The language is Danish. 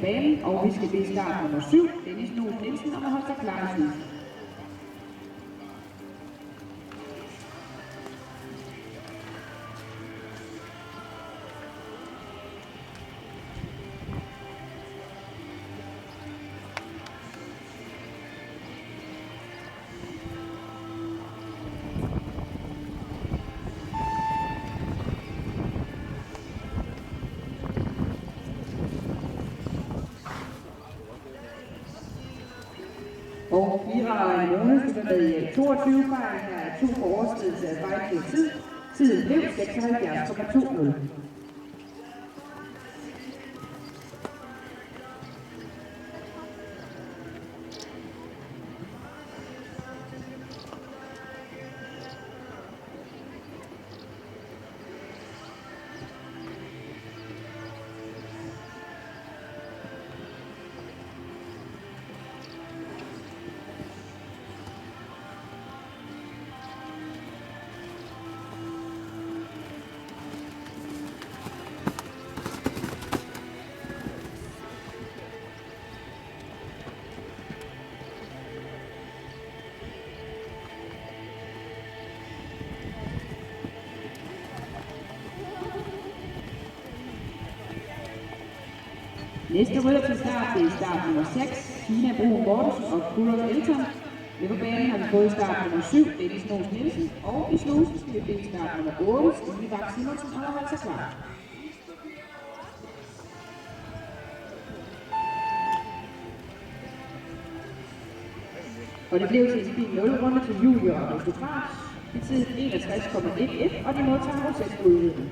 banen, og vi skal bede start nummer 7, Dennis Nuhl Nielsen, om at holde sig klar i slut. Og Ira og Mone skal med 22 fejl, der er 2 for overskridelse af fejlfri tid. Tiden blev 76,20. Næste rytter til start, det er start nummer 6, Tina Brun Mortensen og Kulov Elton. Ved på banen har vi fået start nummer 7, Dennis Nuhl Nielsen, og i slusen skal vi bede start nummer 8, Stine Bak Simonsen, om at holde sig klar. Og det blev til en fin 0-runde til Julie og Aristokrat. I tiden 61,11, og de modtager procentudvidelsen.